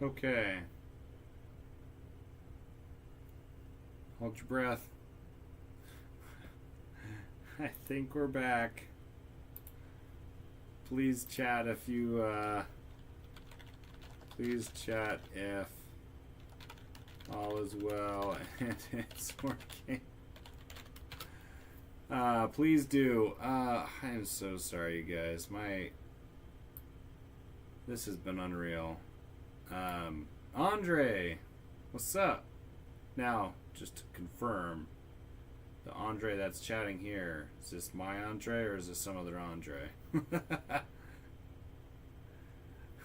Okay. Hold your breath. I think we're back. Please chat if you, please chat if all is well and it's working. Please do. I am so sorry, you guys. This has been unreal. Andre, what's up? Now, just to confirm, the Andre that's chatting here, is this my Andre or is this some other Andre?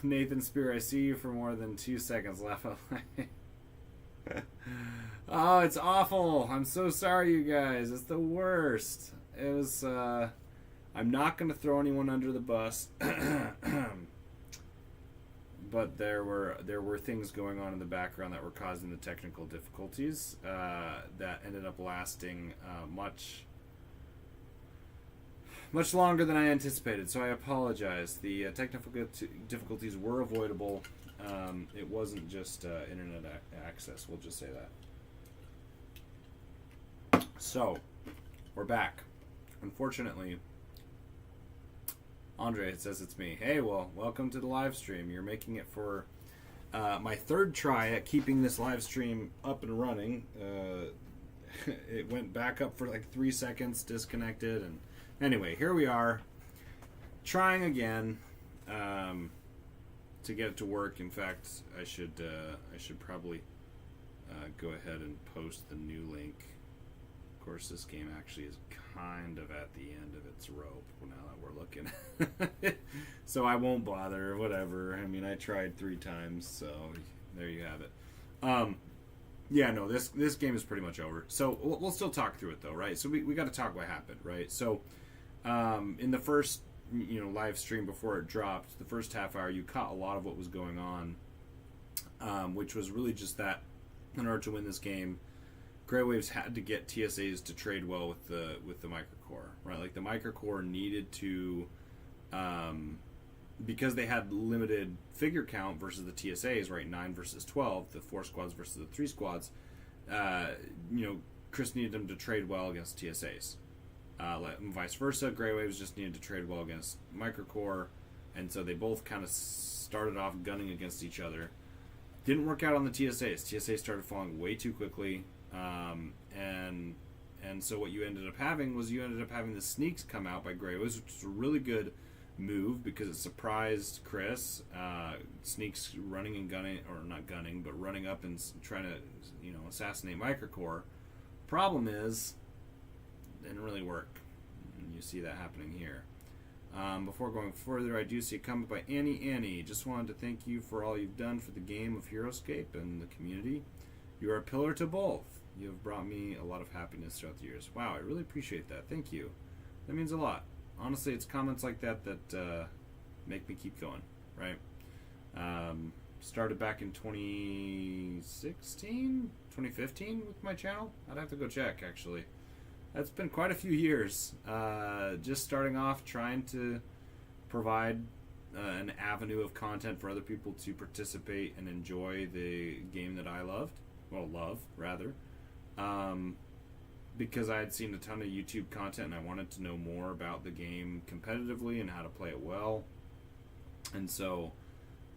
Nathan Spear, I see you for more than 2 seconds. Laugh out loud. Oh, it's awful. I'm so sorry, you guys. It's the worst. It was, I'm not going to throw anyone under the bus. But there were things going on in the background that were causing the technical difficulties that ended up lasting much longer than I anticipated. So I apologize. The technical difficulties were avoidable. It wasn't just internet access. We'll just say that. So we're back. Unfortunately, Andre, it says it's me. Hey, well, welcome to the live stream. You're making it for my third try at keeping this live stream up and running. It went back up for like 3 seconds, disconnected, and anyway, here we are, trying again to get it to work. In fact, I should probably go ahead and post the new link. Of course, this game actually is kind of at the end of its rope now that we're looking at it. So I won't bother, whatever. I mean, I tried 3 times, so there you have it. Yeah, no, this game is pretty much over. So we'll still talk through it, though, right? So we got to talk what happened, right? So in the first live stream before it dropped, the first half hour, you caught a lot of what was going on, which was really just that in order to win this game, Grey Waves had to get TSAs to trade well with the microcore, right? Like the microcore needed to, because they had limited figure count versus the TSAs, right? 9 versus 12, the 4 squads versus the 3 squads. Chris needed them to trade well against TSAs. Vice versa, Grey Waves just needed to trade well against microcore, and so they both kind of started off gunning against each other. Didn't work out on the TSAs. TSAs started falling way too quickly. And so what you ended up having was the sneaks come out by Grey Waves, which was a really good move because it surprised Chris. Sneaks running and gunning, or not gunning, but running up and trying to assassinate Microcore. Problem is, it didn't really work. And you see that happening here. Before going further, I do see a comment by Annie. Just wanted to thank you for all you've done for the game of HeroScape and the community. You are a pillar to both. You have brought me a lot of happiness throughout the years. Wow, I really appreciate that. Thank you. That means a lot. Honestly, it's comments like that make me keep going, right? Started back in 2016, 2015 with my channel. I'd have to go check, actually. That's been quite a few years. Just starting off, trying to provide an avenue of content for other people to participate and enjoy the game that I loved. Well, love, rather. Because I had seen a ton of YouTube content and I wanted to know more about the game competitively and how to play it well. And so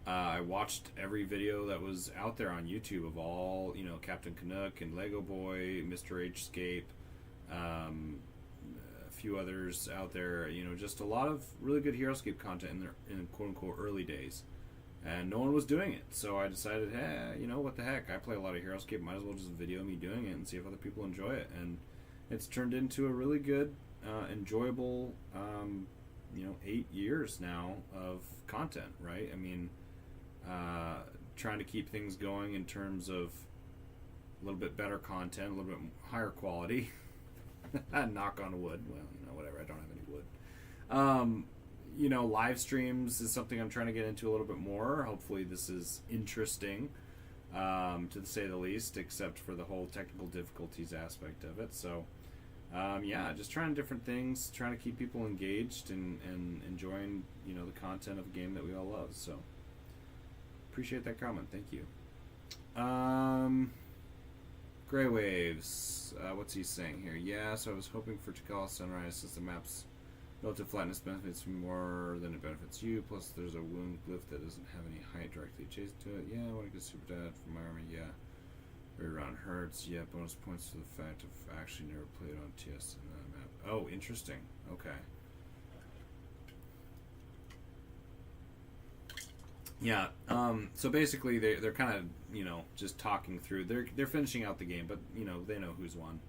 I watched every video that was out there on YouTube of all, Captain Canuck and Lego Boy, Mr. Hscape, a few others out there, just a lot of really good HeroScape content in quote-unquote early days. And no one was doing it, so I decided, hey, what the heck? I play a lot of HeroScape, might as well just video me doing it and see if other people enjoy it. And it's turned into a really good, enjoyable, 8 years now of content, right? I mean, trying to keep things going in terms of a little bit better content, a little bit higher quality. Knock on wood. Well, whatever, I don't have any wood. Live streams is something I'm trying to get into a little bit more. Hopefully this is interesting, to say the least, except for the whole technical difficulties aspect of it. So, just trying different things, trying to keep people engaged and enjoying, the content of a game that we all love. So, Appreciate that comment. Thank you. Gray Waves. What's he saying here? Yeah, so I was hoping for Tikal Sunrise since the map's relative flatness benefits me more than it benefits you. Plus, there's a wound glyph that doesn't have any height directly adjacent to it. Yeah, I want to get super dad for my army. Yeah. Very round hurts. Yeah, bonus points to the fact of actually never played on TS in that map. Oh, interesting. Okay. Yeah. So basically, they're kind of just talking through. They're finishing out the game, but they know who's won,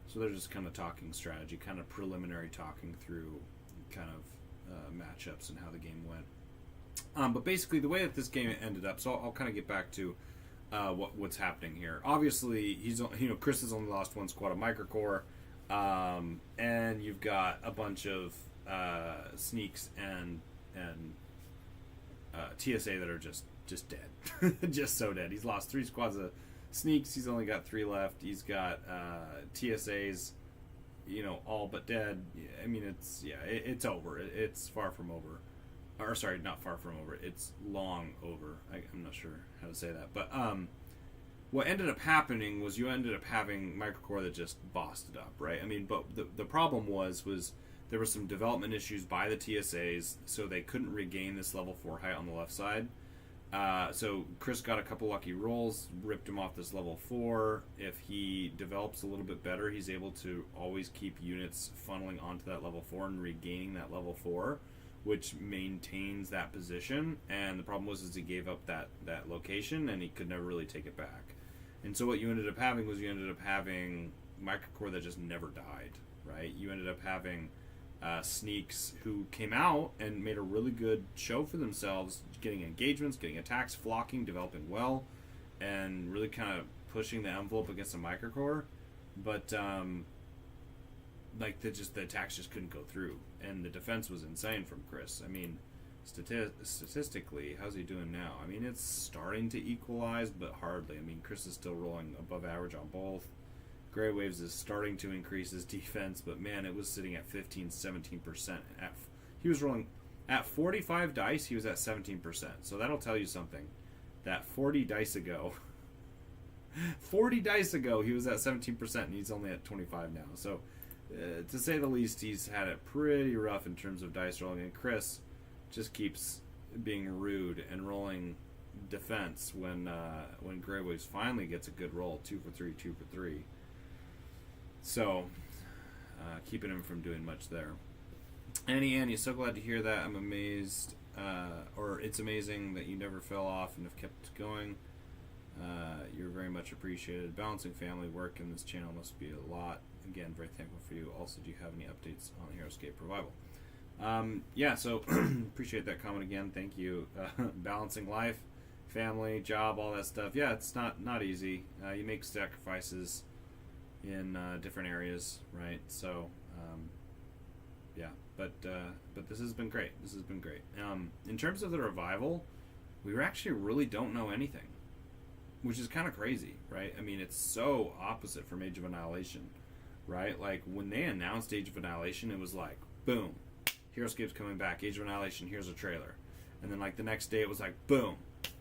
so they're just kind of talking strategy, kind of preliminary talking through, kind of matchups and how the game went. But basically, the way that this game ended up. So I'll kind of get back to what's happening here. Obviously, Chris has only lost one squad of microcore, and you've got a bunch of sneaks and TSA that are just dead, just so dead. He's lost 3 squads of sneaks. He's only got 3 left. He's got TSAs, all but dead. I mean, it's over. It's far from over. Or sorry, not far from over. It's long over. I'm not sure how to say that. But what ended up happening was you ended up having microcore that just bossed it up, right? I mean, but the problem was there were some development issues by the TSAs, so they couldn't regain this level 4 height on the left side. So Chris got a couple lucky rolls, ripped him off this level 4. If he develops a little bit better, he's able to always keep units funneling onto that level 4 and regaining that level 4, which maintains that position. And the problem was he gave up that location, and he could never really take it back. And so what you ended up having was microcore that just never died, right? You ended up having sneaks who came out and made a really good show for themselves, getting engagements, getting attacks, flocking, developing well, and really kind of pushing the envelope against the microcore. But the attacks just couldn't go through, and the defense was insane from Chris. I mean, statistically, how's he doing now? I mean, it's starting to equalize, but hardly. I mean, Chris is still rolling above average on both. Gray Waves is starting to increase his defense, but man, it was sitting at 15-17%. He was rolling at 45 dice, he was at 17%. So that'll tell you something. That 40 dice ago, he was at 17%, and he's only at 25 now. So, to say the least, he's had it pretty rough in terms of dice rolling, and Chris just keeps being rude and rolling defense when Gray Waves finally gets a good roll, 2 for 3, 2 for 3. So, keeping him from doing much there. Annie, so glad to hear that. I'm amazed, or it's amazing that you never fell off and have kept going. You're very much appreciated. Balancing family work in this channel must be a lot. Again, very thankful for you. Also, do you have any updates on HeroScape Revival? So appreciate that comment again. Thank you. Balancing life, family, job, all that stuff. Yeah, it's not easy. You make sacrifices in different areas, right? So, but this has been great. In terms of the revival, we actually really don't know anything, which is kind of crazy, right? I mean, it's so opposite from Age of Annihilation, right? Like, when they announced Age of Annihilation, it was like, boom, HeroScape's coming back, Age of Annihilation, here's a trailer. And then, like, the next day it was like, boom,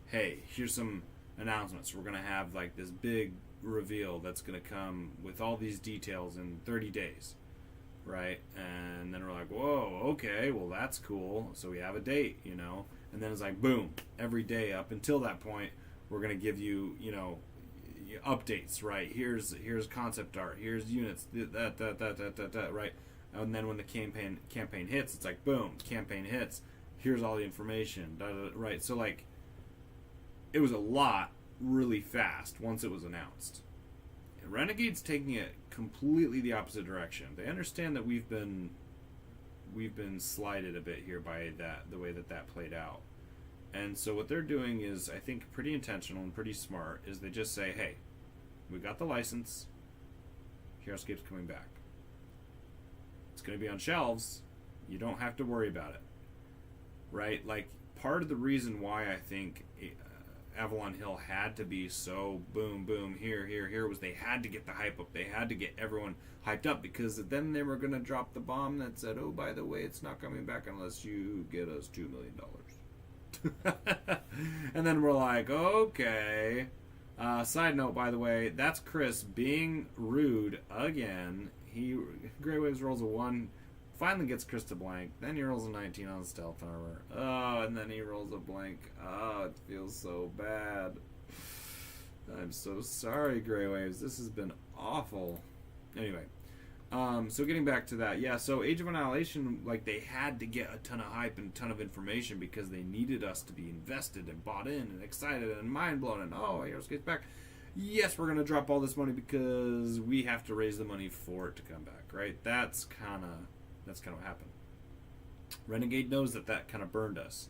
hey, here's some announcements. We're going to have, like, this big reveal that's going to come with all these details in 30 days, right? And then we're like, whoa, okay, well, that's cool. So we have a date, And then it's like, boom, every day up until that point, we're going to give you, updates, right? Here's concept art, here's units, that, right? And then when the campaign hits, it's like, boom, campaign hits, here's all the information, right? So, like, it was a lot really fast once it was announced. Renegade's taking it completely the opposite direction. They understand that we've been slighted a bit here by the way that played out. And so what they're doing is, I think, pretty intentional and pretty smart, is they just say, hey, we got the license, HeroScape's coming back. It's going to be on shelves, you don't have to worry about it. Right? Like, part of the reason why I think Avalon Hill had to be so boom, boom, here was they had to get the hype up. They had to get everyone hyped up, because then they were going to drop the bomb that said, oh, by the way, it's not coming back unless you get us $2 million. And then we're like, okay. Side note, by the way, that's Chris being rude again. Grey Waves rolls a 1, finally gets Chris to blank. Then he rolls a 19 on stealth armor. Oh, and then he rolls a blank. Oh, it feels so bad. I'm so sorry, Grey Waves. This has been awful. Anyway, so getting back to that, yeah, so Age of Annihilation, like, they had to get a ton of hype and a ton of information because they needed us to be invested and bought in and excited and mind blown and, oh, Heroescape's back. Yes, we're going to drop all this money because we have to raise the money for it to come back, right? That's kind of what happened. Renegade knows that kind of burned us.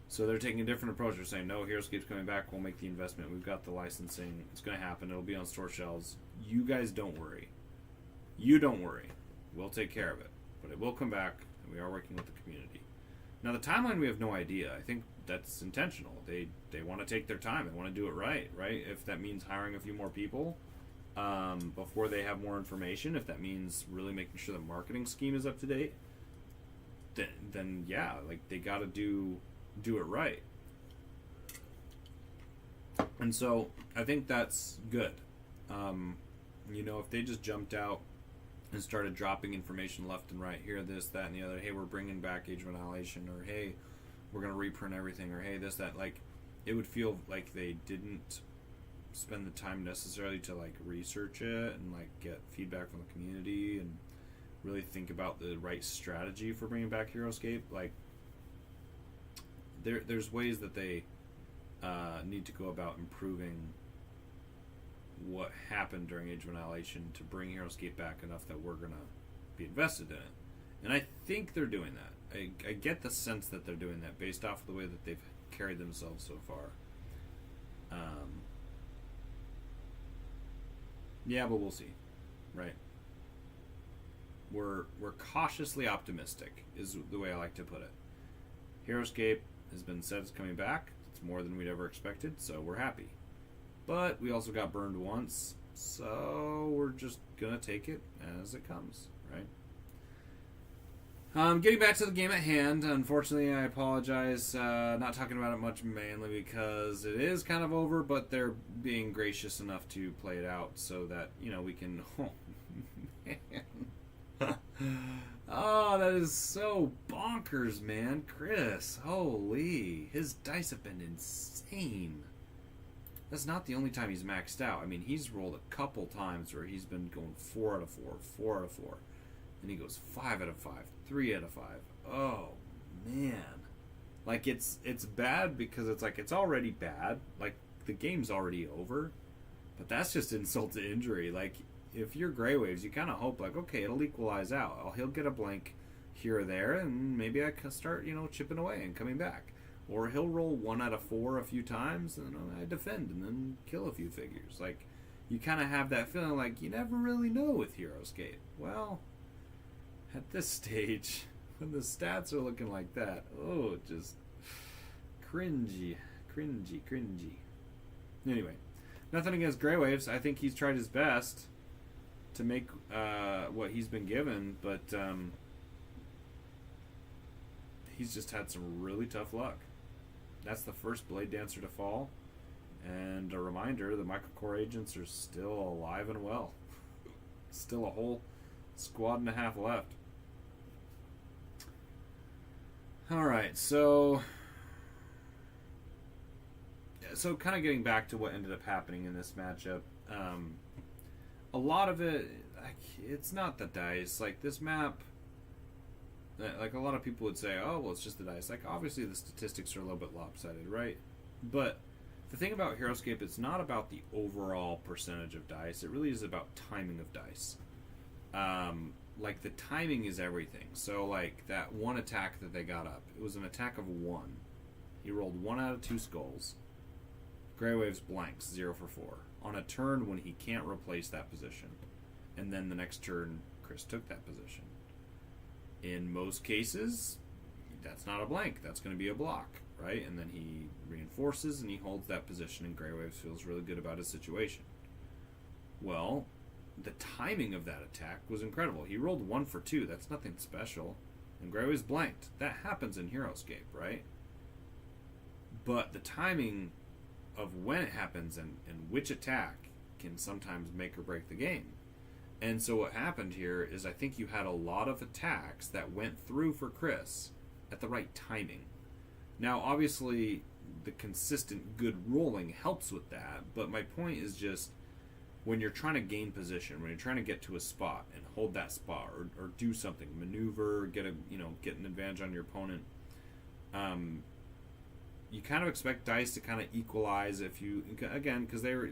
So they're taking a different approach. They're saying, no, Heroescape's coming back. We'll make the investment. We've got the licensing. It's going to happen. It'll be on store shelves. You guys don't worry. You don't worry. We'll take care of it. But it will come back, and we are working with the community. Now, the timeline, we have no idea. I think that's intentional. They want to take their time. They want to do it right? If that means hiring a few more people before they have more information, if that means really making sure the marketing scheme is up to date, then yeah, like, they got to do it right. And so I think that's good. If they just jumped out and started dropping information left and right, here, this, that, and the other, hey, we're bringing back Age of Annihilation, or hey, we're going to reprint everything, or hey, this, that, like, it would feel like they didn't spend the time necessarily to, like, research it and, like, get feedback from the community and really think about the right strategy for bringing back Heroescape. Like, there's ways that they need to go about improving what happened during Age of Annihilation to bring Heroescape back enough that we're going to be invested in it. And I think they're doing that. I get the sense that they're doing that based off of the way that they've carried themselves so far. Yeah, but we'll see, right? We're cautiously optimistic, is the way I like to put it. Heroescape has been said it's coming back. It's more than we'd ever expected, so we're happy. But we also got burned once, so we're just gonna take it as it comes, right? Getting back to the game at hand, unfortunately, I apologize, not talking about it much, mainly because it is kind of over, but they're being gracious enough to play it out so that, we can... Oh, man. Oh, that is so bonkers, man. Chris, holy. His dice have been insane. That's not the only time he's maxed out. I mean, he's rolled a couple times where he's been going 4 out of 4, 4 out of 4. And he goes 5 out of 5, 3 out of 5. Oh, man. Like, it's bad because it's like, it's already bad. Like, the game's already over. But that's just insult to injury. Like, if you're Grey Waves, you kind of hope, like, okay, it'll equalize out. He'll get a blank here or there, and maybe I can start, chipping away and coming back. Or he'll roll 1 out of 4 a few times, and I defend and then kill a few figures. Like, you kind of have that feeling like you never really know with Heroescape. Well, at this stage, when the stats are looking like that, oh, just cringy. Anyway, nothing against Grey Waves. I think he's tried his best to make what he's been given, but he's just had some really tough luck. That's the first Blade Dancer to fall, and a reminder, the Michael Core agents are still alive and well. Still a whole squad and a half left. Alright, so kind of getting back to what ended up happening in this matchup, a lot of it, like, it's not the dice. Like, this map, like, a lot of people would say, oh, well, it's just the dice. Like, obviously the statistics are a little bit lopsided, right? But the thing about Heroescape, it's not about the overall percentage of dice. It really is about timing of dice. Like, the timing is everything. So, like, that one attack that they got up, it was an attack of 1. He rolled 1 out of 2 skulls. Grey Waves blanks, 0 for 4. On a turn when he can't replace that position. And then the next turn, Chris took that position. In most cases, that's not a blank. That's going to be a block, right? And then he reinforces and he holds that position, and Grey Waves feels really good about his situation. Well, the timing of that attack was incredible. He rolled 1 for 2. That's nothing special. And Grey Waves blanked. That happens in Heroescape, right? But the timing of when it happens and which attack can sometimes make or break the game. And so what happened here is I think you had a lot of attacks that went through for Chris at the right timing. Now, obviously, the consistent good rolling helps with that, but my point is just when you're trying to gain position, when you're trying to get to a spot and hold that spot or do something, maneuver, get an advantage on your opponent, you kind of expect dice to kind of equalize if you, again, because they're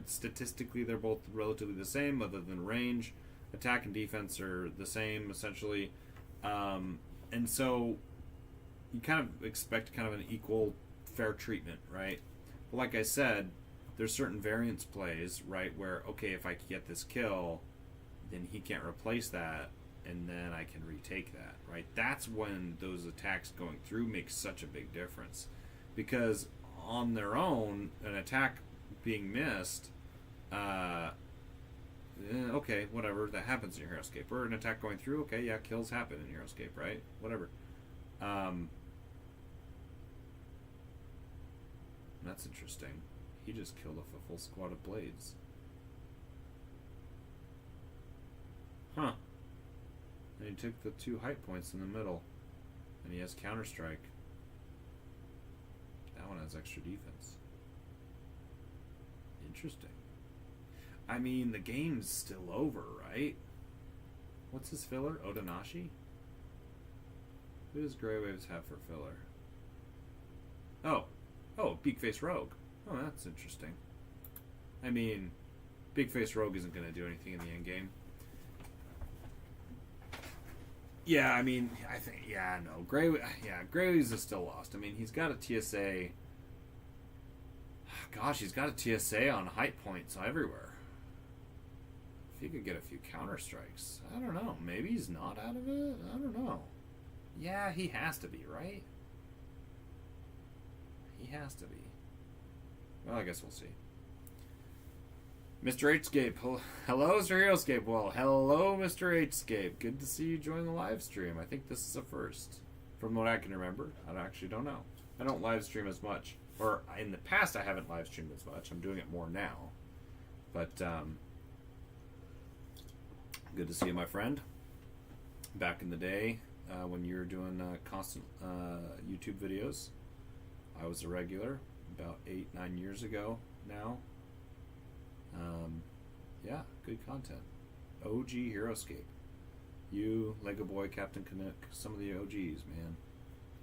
both relatively the same other than range. Attack and defense are the same essentially, and so you kind of expect kind of an equal, fair treatment, right? But like I said, there's certain variance plays, right, where okay, if I can get this kill, then he can't replace that, and then I can retake that, right? That's when those attacks going through makes such a big difference, because on their own, an attack being missed. Okay, whatever, that happens in your HeroScape. Or an attack going through, okay, yeah, kills happen in HeroScape, right? Whatever. That's interesting. He just killed off a full squad of blades. Huh. And he took the 2 height points in the middle. And he has Counter-Strike. That one has extra defense. Interesting. I mean, the game's still over, right? What's his filler? Otonashi? Who does Grey Waves have for filler? Oh, Big Face Rogue. Oh, that's interesting. I mean, Big Face Rogue isn't going to do anything in the end game. Yeah, I mean, I think, yeah, no. Grey Waves is still lost. I mean, he's got a TSA. Gosh, he's got a TSA on height points everywhere. If he could get a few counter strikes, I don't know. Maybe he's not out of it. I don't know. Yeah, he has to be, right? He has to be. Well, I guess we'll see. Mr. Hscape. Hello, Mr. HeroScape. Well, hello, Mr. Hscape. Good to see you join the live stream. I think this is a first. From what I can remember. I actually don't know. I don't live stream as much. Or, in the past, I haven't live streamed as much. I'm doing it more now. But, good to see you, my friend. Back in the day, when you were doing constant YouTube videos, I was a regular about 8-9 years ago now. Yeah, good content. OG HeroScape. You, Lego Boy, Captain Canuck, some of the OGs, man.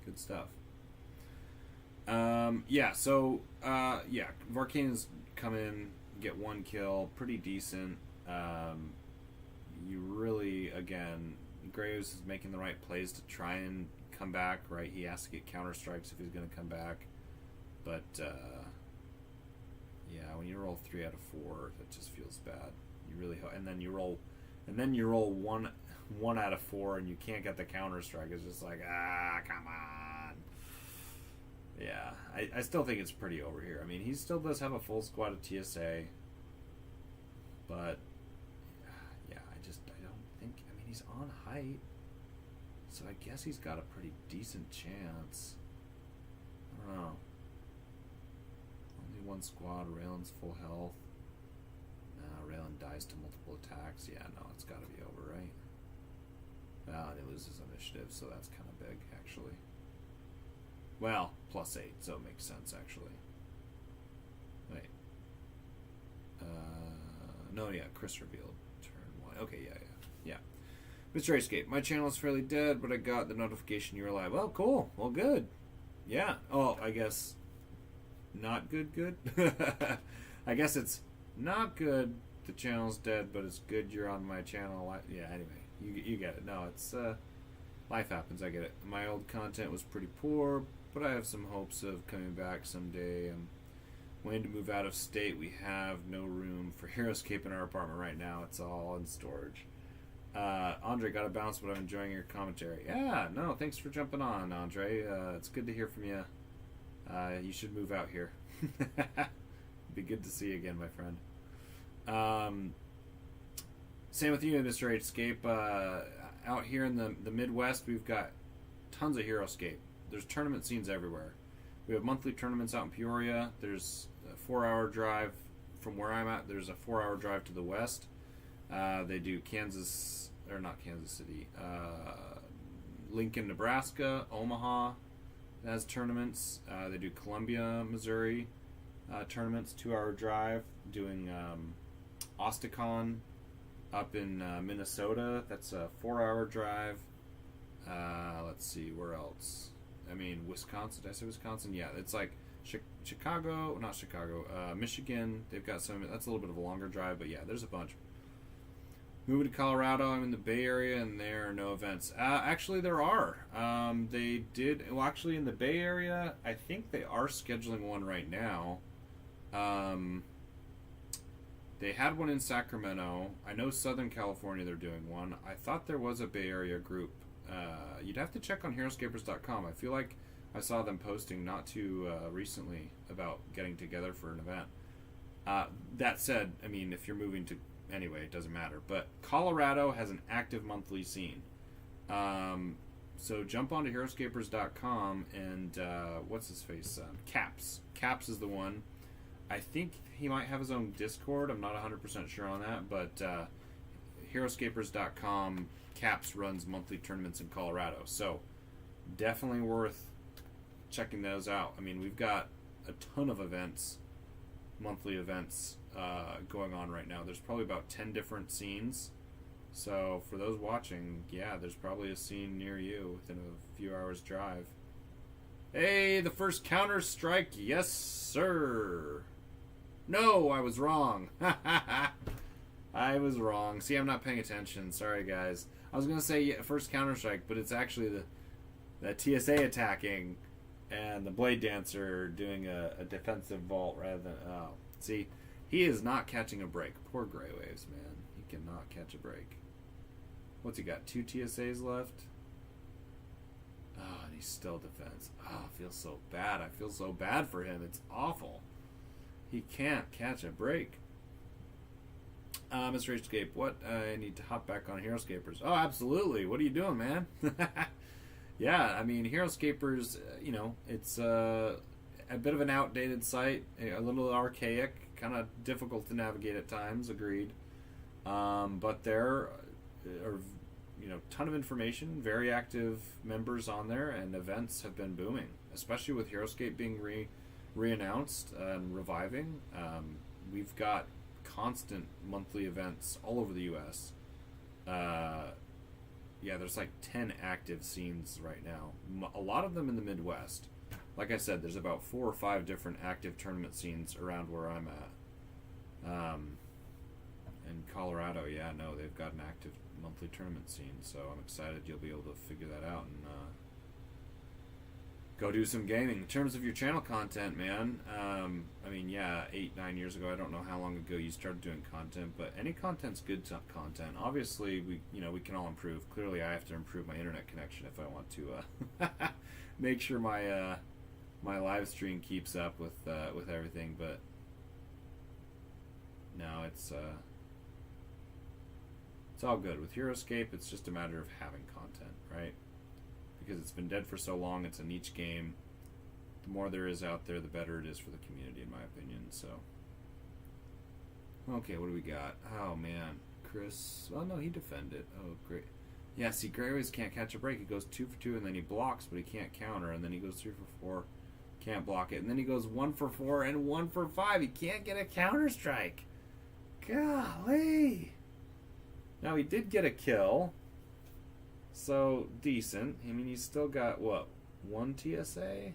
Good stuff. Varkanians come in, get 1 kill, pretty decent. You really, again, Graves is making the right plays to try and come back, right? He has to get counter strikes if he's going to come back. But, when you roll 3 out of 4, that just feels bad. You really and then you roll 1 out of 4 and you can't get the counter strike. It's just like, come on. Yeah, I still think it's pretty over here. I mean, he still does have a full squad of TSA, but I don't think. I mean, he's on height, so I guess he's got a pretty decent chance. I don't know. Only 1 squad. Raylan's full health. Raylan dies to multiple attacks. Yeah, no, it's got to be over, right? Well, and he loses initiative, so that's kind of big, actually. Well, +8, so it makes sense, actually. Wait. Chris revealed turn 1. Okay, yeah. Mr. Hscape, my channel is fairly dead, but I got the notification you were live. Oh, cool. Well, good. Yeah. Oh, I guess not good? I guess it's not good the channel's dead, but it's good you're on my channel. Yeah, anyway, you get it. No, it's life happens. I get it. My old content was pretty poor, but I have some hopes of coming back someday. I'm waiting to move out of state. We have no room for HeroScape in our apartment right now. It's all in storage. Andre, got to bounce, but I'm enjoying your commentary. Yeah, no, thanks for jumping on, Andre. It's good to hear from you. You should move out here. Be good to see you again, my friend. Same with you, Mr. Hscape. Out here in the Midwest, we've got tons of HeroScape. There's tournament scenes everywhere. We have monthly tournaments out in Peoria. There's a 4-hour drive from where I'm at. There's a 4-hour drive to the west. They do Kansas, or not Kansas City, Lincoln, Nebraska, Omaha has tournaments. They do Columbia, Missouri tournaments, 2-hour drive. Doing Osticon up in Minnesota. That's a 4-hour drive. Let's see, where else? I mean, Wisconsin. Did I say Wisconsin? Yeah, it's like Chicago, not Chicago, Michigan. They've got some. That's a little bit of a longer drive, but yeah, there's a bunch. Moving to Colorado, I'm in the Bay Area, and there are no events. Actually, there are. They did. Well, actually, in the Bay Area, I think they are scheduling one right now. They had one in Sacramento. I know Southern California, they're doing one. I thought there was a Bay Area group. You'd have to check on HeroScapers.com. I feel like I saw them posting not too recently about getting together for an event. That said, I mean, if you're moving to... Anyway, it doesn't matter. But Colorado has an active monthly scene. So jump onto HeroScapers.com and what's his face? Caps. Caps is the one. I think he might have his own Discord. I'm not 100% sure on that. But HeroScapers.com, Caps runs monthly tournaments in Colorado. So definitely worth checking those out. I mean, we've got a ton of events, monthly events, going on right now. There's probably about 10 different scenes. So for those watching, yeah, there's probably a scene near you within a few hours drive. Hey, the first Counter-Strike, yes sir. No, I was wrong. I was wrong. See, I'm not paying attention. Sorry, guys. I was gonna say first Counter-Strike, but it's actually the TSA attacking and the Blade Dancer doing a defensive vault rather than... Oh, see, he is not catching a break. Poor Grey Waves, man. He cannot catch a break. What's he got? 2 TSAs left? Oh, and he's still defense. Oh, I feel so bad. I feel so bad for him. It's awful. He can't catch a break. Mr. Escape, what? I need to hop back on HeroScapers. Oh, absolutely. What are you doing, man? Yeah, I mean, HeroScapers, you know, it's a bit of an outdated site, a little archaic, kind of difficult to navigate at times, agreed. But there are, you know, ton of information, very active members on there, and events have been booming, especially with HeroScape being re-announced and reviving. We've got constant monthly events all over the U.S. Yeah, there's like 10 active scenes right now. A lot of them in the Midwest. Like I said, there's about 4 or 5 different active tournament scenes around where I'm at. In Colorado, yeah, no, they've got an active monthly tournament scene, so I'm excited you'll be able to figure that out and go do some gaming. In terms of your channel content, man, I mean, yeah, 8-9 years ago, I don't know how long ago you started doing content, but any content's good content. Obviously, we can all improve. Clearly, I have to improve my internet connection if I want to make sure my my live stream keeps up with everything. But no, it's all good with HeroScape. It's just a matter of having content, right? Because it's been dead for so long, it's a niche game. The more there is out there, the better it is for the community, in my opinion. So, okay, what do we got? Oh man, Chris. Oh no, he defended. Oh great. Yeah, see, Grey Waves can't catch a break. He goes 2 for 2, and then he blocks, but he can't counter. And then he goes 3 for 4, can't block it. And then he goes 1 for 4 and 1 for 5. He can't get a counter strike. Golly. Now he did get a kill. So, decent. I mean, he's still got, what, 1 TSA?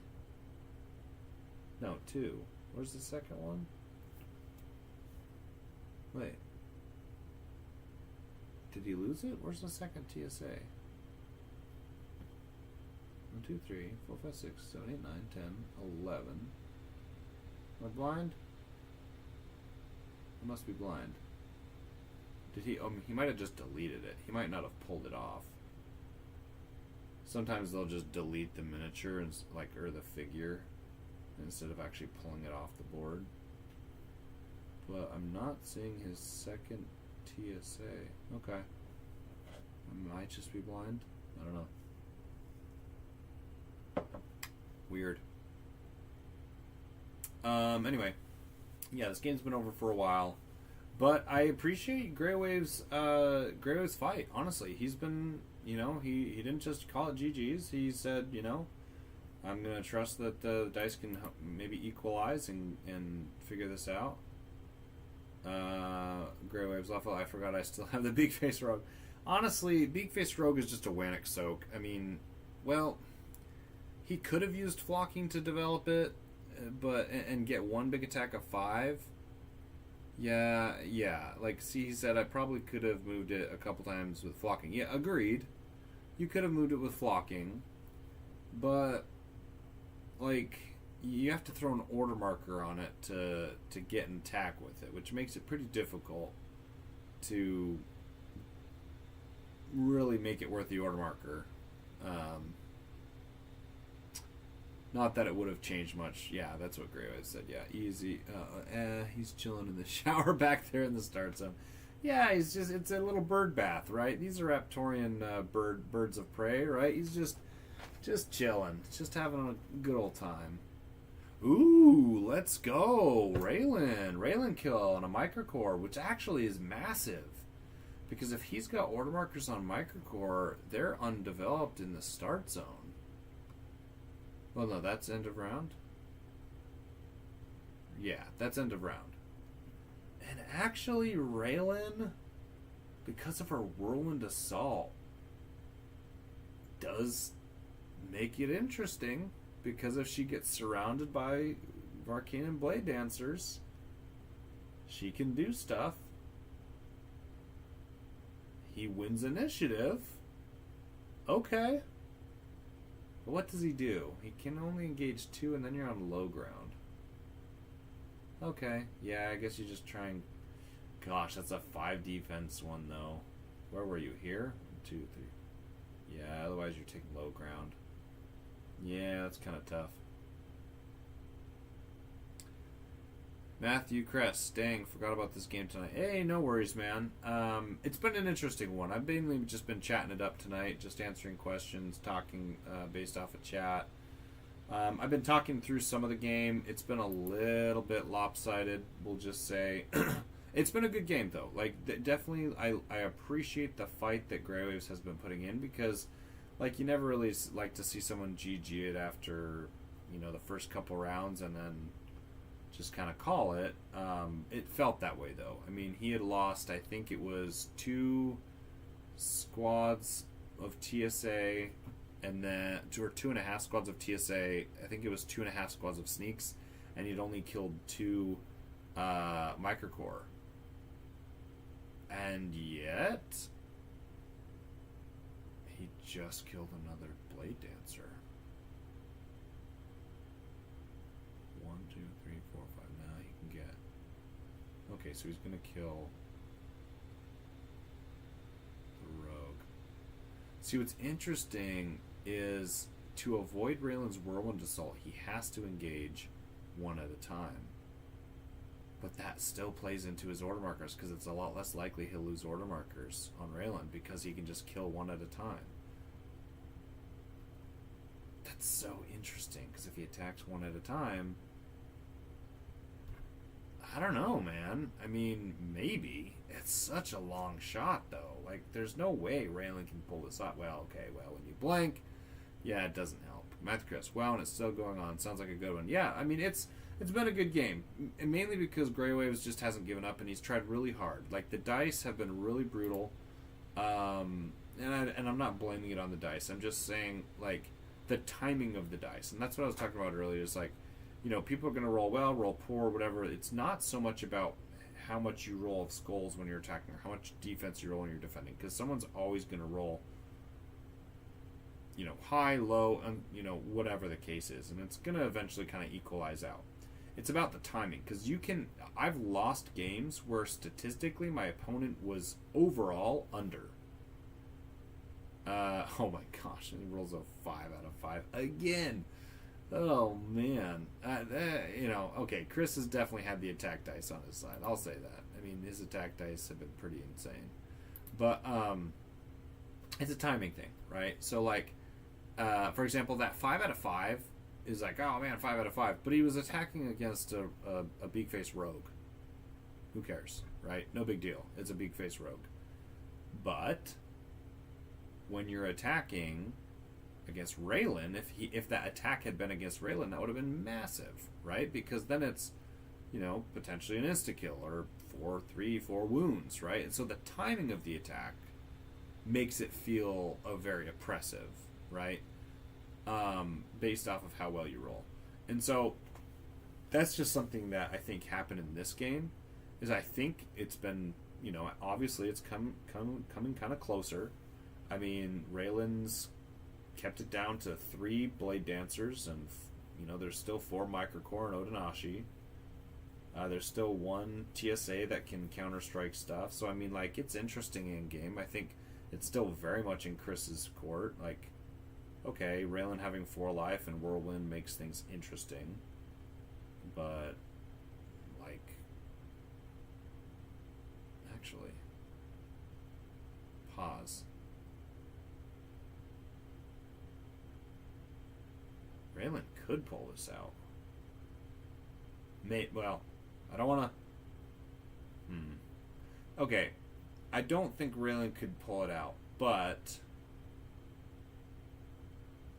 No, 2. Where's the second one? Wait. Did he lose it? Where's the second TSA? 1, 2, 3, 4, 5, 6, 7, 8, 9, 10, 11. Am I blind? I must be blind. Did he? He might have just deleted it. He might not have pulled it off. Sometimes they'll just delete the miniature and or the figure instead of actually pulling it off the board. But I'm not seeing his second TSA. Okay. I might just be blind. I don't know. Weird. Anyway, yeah, this game's been over for a while, but I appreciate Greywave's fight. Honestly, he's been, he didn't just call it GG's. He said, I'm gonna trust that the dice can maybe equalize and figure this out. Greywave's awful. I forgot I still have the Big Face Rogue. Honestly, Big Face Rogue is just a Wannick soak. I mean, well, he could have used flocking to develop it, but and get one big attack of 5. Yeah. Like, see, he said I probably could have moved it a couple times with flocking. Yeah, agreed. You could have moved it with flocking, but like, you have to throw an order marker on it to get an attack with it, which makes it pretty difficult to really make it worth the order marker. Not that it would have changed much. Yeah, that's what Graywave said. Yeah, easy. He's chilling in the shower back there in the start zone. Yeah, it's a little bird bath, right? These are Raptorian birds of prey, right? He's just chilling, just having a good old time. Ooh, let's go. Raylan kill on a Microcore, which actually is massive. Because if he's got order markers on Microcore, they're undeveloped in the start zone. Well, no, that's end of round. Yeah, that's end of round. And actually, Raylan, because of her Whirlwind Assault, does make it interesting. Because if she gets surrounded by Arcane Blade Dancers, she can do stuff. He wins initiative. Okay. But what does he do? He can only engage 2 and then you're on low ground. Okay. Yeah, I guess you just try and... Gosh, that's a 5 defense one though. Where were you? Here? 1, 2, 3. Yeah, otherwise you're taking low ground. Yeah, that's kind of tough. Matthew Crest, dang, forgot about this game tonight. Hey, no worries, man. It's been an interesting one. I've mainly just been chatting it up tonight, just answering questions, talking based off of chat. I've been talking through some of the game. It's been a little bit lopsided, we'll just say. It's been a good game, though. Like, definitely, I appreciate the fight that Greywaves has been putting in, because, like, you never really like to see someone GG it after, the first couple rounds and then just kind of call it. It felt that way, though. I mean, he had lost, I think it was 2 squads of TSA, and then 2.5 squads of TSA. I think it was 2.5 squads of sneaks, and he'd only killed 2 Microcore. And yet, he just killed another Blade Dancer. 1, 2, 3, 4, 5. Now he can get... Okay, so he's going to kill the Rogue. See, what's interesting is to avoid Raylan's Whirlwind Assault, he has to engage 1 at a time. But that still plays into his order markers, because it's a lot less likely he'll lose order markers on Raylan, because he can just kill 1 at a time. That's so interesting, because if he attacks 1 at a time... I don't know, man. I mean, maybe. It's such a long shot, though. Like, there's no way Raylan can pull this off. Well, okay, when you blank, yeah, it doesn't help. Matthew Chris, wow, and it's still going on. Sounds like a good one. Yeah, I mean, it's been a good game. And mainly because Greywaves just hasn't given up, and he's tried really hard. Like, the dice have been really brutal. And I'm not blaming it on the dice. I'm just saying, like, the timing of the dice. And that's what I was talking about earlier. It's like, people are going to roll well, roll poor, whatever. It's not so much about how much you roll of skulls when you're attacking or how much defense you roll when you're defending. Because someone's always going to roll, high, low, and, whatever the case is. And it's going to eventually kind of equalize out. It's about the timing. Because I've lost games where statistically my opponent was overall under. Oh my gosh, and he rolls a 5 out of 5 again. Oh man, okay. Chris has definitely had the attack dice on his side. I'll say that. I mean, his attack dice have been pretty insane, but it's a timing thing, right? So, like, for example, that 5 out of 5 is like, oh man, 5 out of 5. But he was attacking against a big face rogue. Who cares, right? No big deal. It's a big face rogue. But when you're attacking against Raylan, if that attack had been against Raylan, that would have been massive, right? Because then it's, potentially an insta-kill or 4 wounds, right? And so the timing of the attack makes it feel very oppressive, right? Based off of how well you roll. And so that's just something that I think happened in this game, is I think it's been, obviously it's coming kind of closer. I mean, Raylan's kept it down to 3 Blade Dancers, and, there's still 4 Microcore and Odenashi. There's still 1 TSA that can counter-strike stuff. So, I mean, like, it's interesting in-game. I think it's still very much in Chris's court. Like, okay, Raylan having 4 life and Whirlwind makes things interesting. But, like, actually, pause. Raylan could pull this out. Well, I don't want to... Okay, I don't think Raylan could pull it out, but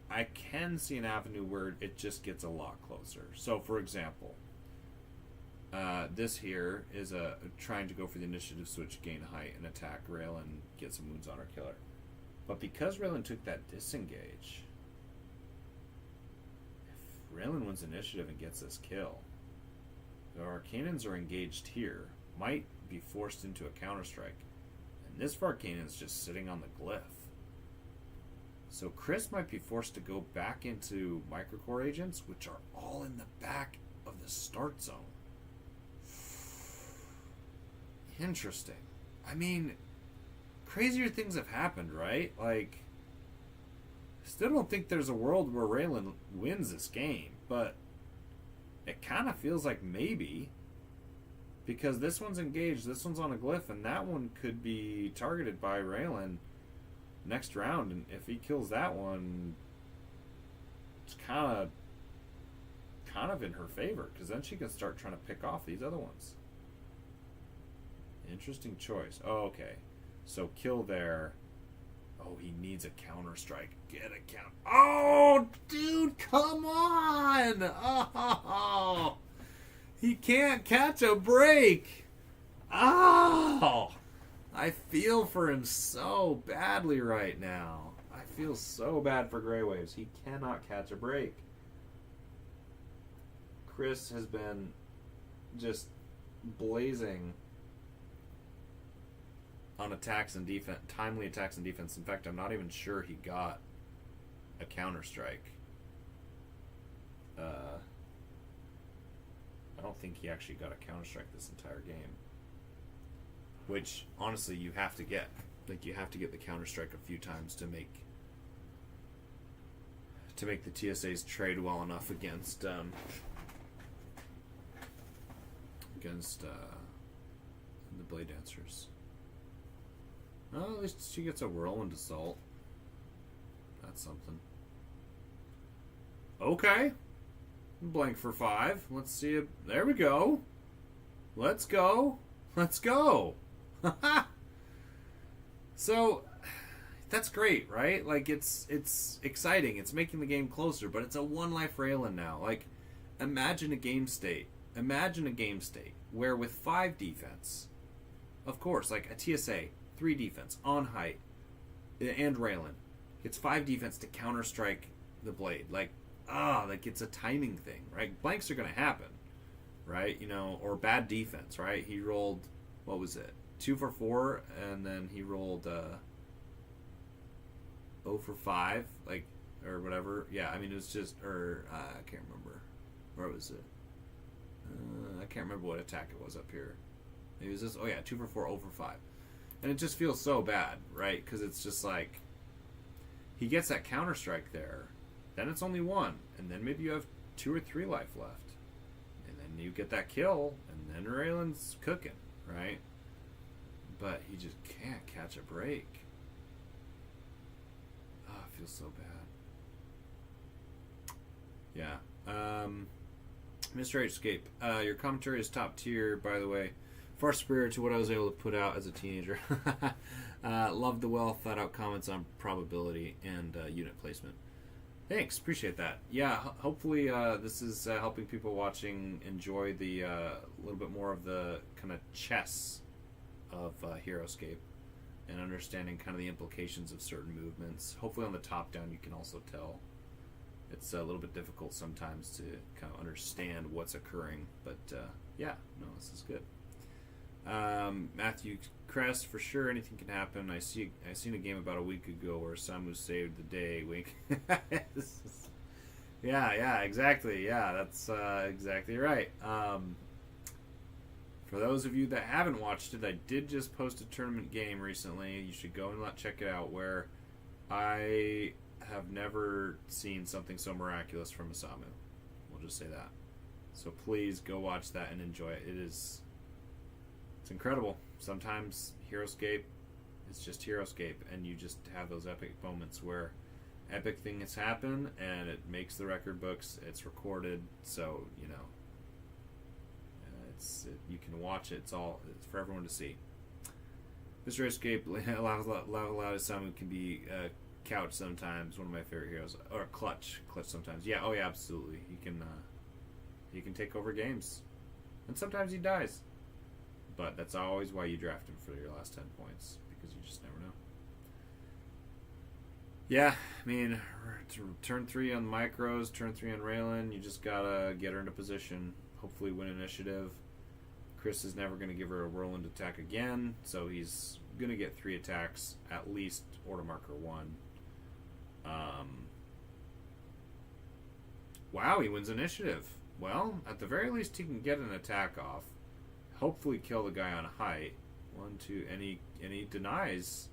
I can see an avenue where it just gets a lot closer. So, for example, this here is trying to go for the initiative switch, gain height, and attack Raylan, get some wounds on our killer. But because Raylan took that disengage, if Raylan wins initiative and gets this kill, the Arcanans are engaged here, might be forced into a counter-strike, and this Arcanan's just sitting on the glyph. So Chris might be forced to go back into Microcore agents, which are all in the back of the start zone. Interesting. I mean, crazier things have happened, right? Like, still don't think there's a world where Raylan wins this game, but it kind of feels like maybe, because this one's engaged, this one's on a glyph, and that one could be targeted by Raylan next round, and if he kills that one, it's kind of in her favor, because then she can start trying to pick off these other ones. Interesting choice. Oh, okay. So kill there. Oh, he needs a counter strike. Get a count. Oh, dude, come on! Oh, he can't catch a break. Oh, I feel for him so badly right now. I feel so bad for Grey Waves. He cannot catch a break. Chris has been just blazing on attacks and defense, timely attacks and defense. In fact, I'm not even sure he got a counter-strike. I don't think he actually got a counter-strike this entire game. Which, honestly, you have to get. Like, you have to get the counter-strike a few times to make the TSAs trade well enough against the Blade Dancers. Well, at least she gets a Whirlwind Assault. That's something. Okay. Blank for 5. Let's see it. There we go. Let's go. Let's go. So, that's great, right? Like, it's exciting. It's making the game closer, but it's a 1-life Raylan now. Like, imagine a game state. Imagine a game state where with 5 defense, of course, like a TSA, 3 defense, on height, and Raylan, it's 5 defense to counter-strike the Blade. Like it's a timing thing, right? Blanks are going to happen, right? Or bad defense, right? He rolled, what was it? 2 for 4, and then he rolled 0 for 5, like, or whatever. Yeah, I mean, it was just, I can't remember. Where was it? I can't remember what attack it was up here. Maybe it was this, 2 for 4, 0 for 5. And it just feels so bad, right? Because it's just like, he gets that counter-strike there, then it's only 1, and then maybe you have 2 or 3 life left. And then you get that kill, and then Raylan's cooking, right? But he just can't catch a break. Oh, it feels so bad. Yeah. Mr. Escape, your commentary is top tier, by the way. Far superior to what I was able to put out as a teenager. Love the well thought out comments on probability and unit placement. Thanks, appreciate that. Yeah, hopefully this is helping people watching enjoy the little bit more of the kind of chess of HeroScape and understanding kind of the implications of certain movements. Hopefully on the top down you can also tell. It's a little bit difficult sometimes to kind of understand what's occurring, but yeah, no, this is good. Matthew Crest, for sure, anything can happen. I seen a game about a week ago where Samu saved the day. Wink. Yeah, exactly. Yeah, that's exactly right. For those of you that haven't watched it, I did just post a tournament game recently. You should go and check it out, where I have never seen something so miraculous from Samu. We'll just say that. So please go watch that and enjoy it. It's incredible. Sometimes HeroScape is just HeroScape, and you just have those epic moments where epic things happen, and it makes the record books. It's recorded, so you know. You can watch it. It's for everyone to see. Mr. Escape, Lava Loud Samu can be Couch sometimes. One of my favorite heroes, or Clutch sometimes. Yeah, yeah, absolutely. He can take over games, and sometimes he dies. But that's always why you draft him for your last 10 points, because you just never know. Yeah, I mean, turn 3 on micros, turn 3 on Raylan, you just gotta get her into position, hopefully win initiative. Chris is never going to give her a whirlwind attack again, so he's going to get 3 attacks, at least order marker 1. Wow, he wins initiative. Well, at the very least he can get an attack off. Hopefully kill the guy on height. 1, 2, and he denies.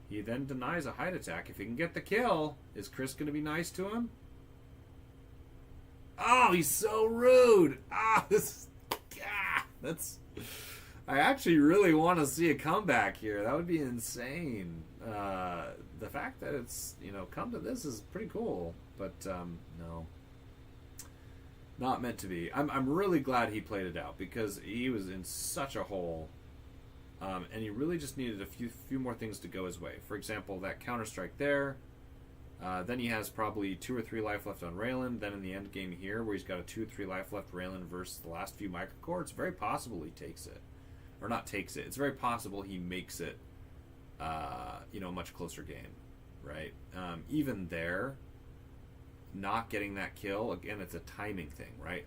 He then denies a height attack. If he can get the kill, is Chris going to be nice to him? Oh, he's so rude. That's. I actually really want to see a comeback here. That would be insane. The fact that it's come to this is pretty cool, but no. Not meant to be. I'm really glad he played it out, because he was in such a hole, and he really just needed a few more things to go his way. For example, that counter-strike there. Then he has probably 2 or 3 life left on Raylan. Then in the end game here, where he's got a 2 or 3 life left Raylan versus the last few microcore, it's very possible he takes it. Or not takes it. It's very possible he makes it, a much closer game, right? Even there, not getting that kill, again, it's a timing thing, right?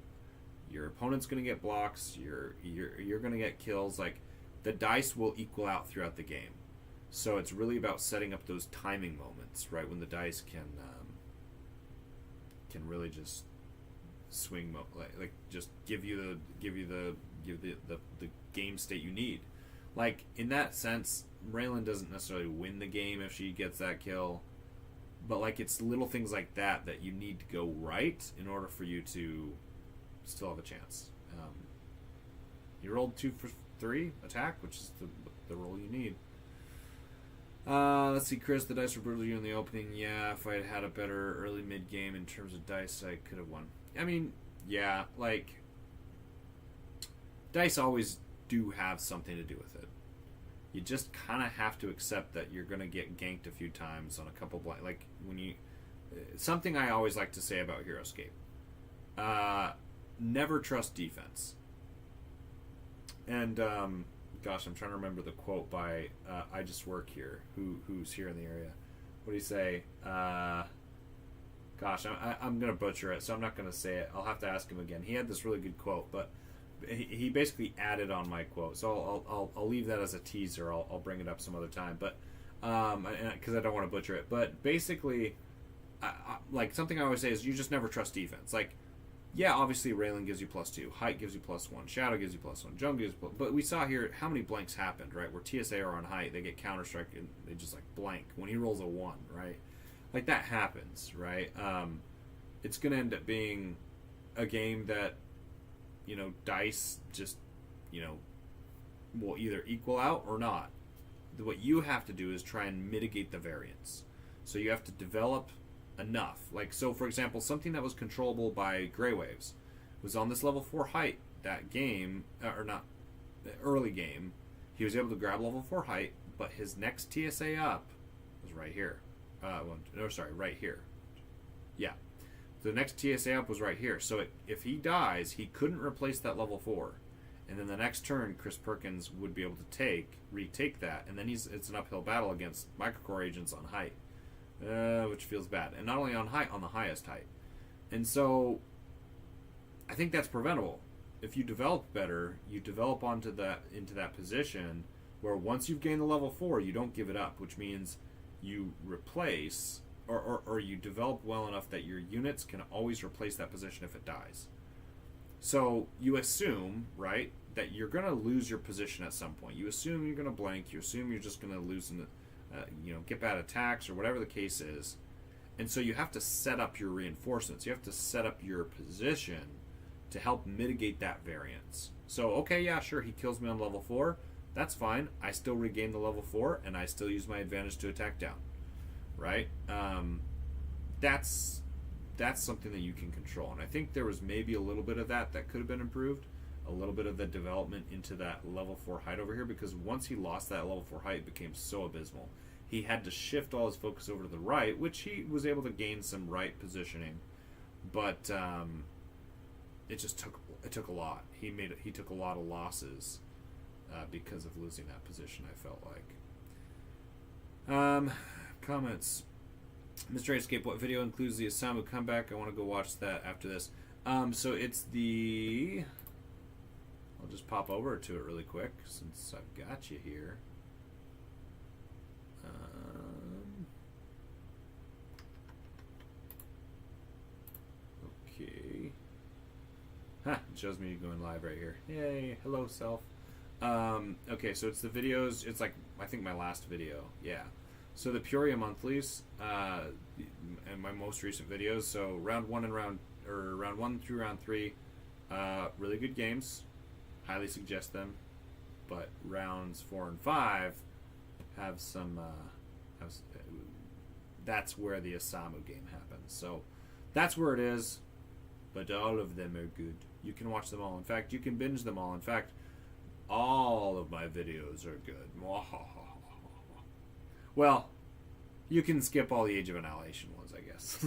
Your opponent's going to get blocks, you're going to get kills. Like, the dice will equal out throughout the game, so it's really about setting up those timing moments, right, when the dice can really just swing, like just give you the game state you need. Like, in that sense, Raylan doesn't necessarily win the game if she gets that kill. But, like, it's little things like that you need to go right in order for you to still have a chance. You rolled 2 for 3 attack, which is the roll you need. Let's see, Chris, the dice were brutal you in the opening. Yeah, if I had had a better early mid-game in terms of dice, I could have won. I mean, yeah, like, dice always do have something to do with it. You just kind of have to accept that you're going to get ganked a few times on a couple like when you. Something I always like to say about HeroScape: never trust defense. And gosh, I'm trying to remember the quote by I Just Work Here, who's here in the area. What do you say? Gosh, I'm going to butcher it, so I'm not going to say it. I'll have to ask him again. He had this really good quote, but he basically added on my quote, so I'll leave that as a teaser. I'll bring it up some other time, but because I don't want to butcher it. But basically, like, something I always say is you just never trust defense. Like, yeah, obviously Raylan gives you +2, height gives you +1, shadow gives you +1, jump gives you +1. But we saw here how many blanks happened, right? Where TSA are on height, they get counter strike and they just like blank when he rolls a 1, right? Like, that happens, right? It's gonna end up being a game that, dice just, will either equal out or not. What you have to do is try and mitigate the variance. So you have to develop enough. Like, so for example, something that was controllable by gray waves was on this level 4 height. That game, or not, the early game, he was able to grab level 4 height, but his next TSA up was right here. Right here. Yeah. The next TSA up was right here. So if he dies, he couldn't replace that level 4. And then the next turn, Chris Perkins would be able to retake that, and then it's an uphill battle against microcore agents on height, which feels bad. And not only on height, on the highest height. And so I think that's preventable. If you develop better, you develop into that position where once you've gained the level 4, you don't give it up, which means you replace or you develop well enough that your units can always replace that position if it dies. So you assume, right, that you're going to lose your position at some point. You assume you're going to blank. You assume you're just going to lose, get bad attacks or whatever the case is. And so you have to set up your reinforcements. You have to set up your position to help mitigate that variance. So, okay, yeah, sure, he kills me on level 4. That's fine. I still regain the level 4, and I still use my advantage to attack down. Right? That's something that you can control. And I think there was maybe a little bit of that could have been improved. A little bit of the development into that level 4 height over here, because once he lost that level 4 height, it became so abysmal. He had to shift all his focus over to the right, which he was able to gain some right positioning. But it took a lot. He took a lot of losses because of losing that position, I felt like. Comments. Mr. Escape, what video includes the Osamu comeback? I want to go watch that after this. So it's the... I'll just pop over to it really quick since I've got you here. Okay. Huh, it shows me going live right here. Yay, hello self. Okay, so it's the videos. It's like, I think my last video. Yeah. So the Peoria monthlies, and my most recent videos. So round 1 through round 3, really good games. Highly suggest them. But rounds 4 and 5 have some. That's where the Osamu game happens. So that's where it is. But all of them are good. You can watch them all. In fact, you can binge them all. In fact, all of my videos are good. Well, you can skip all the Age of Annihilation ones, I guess.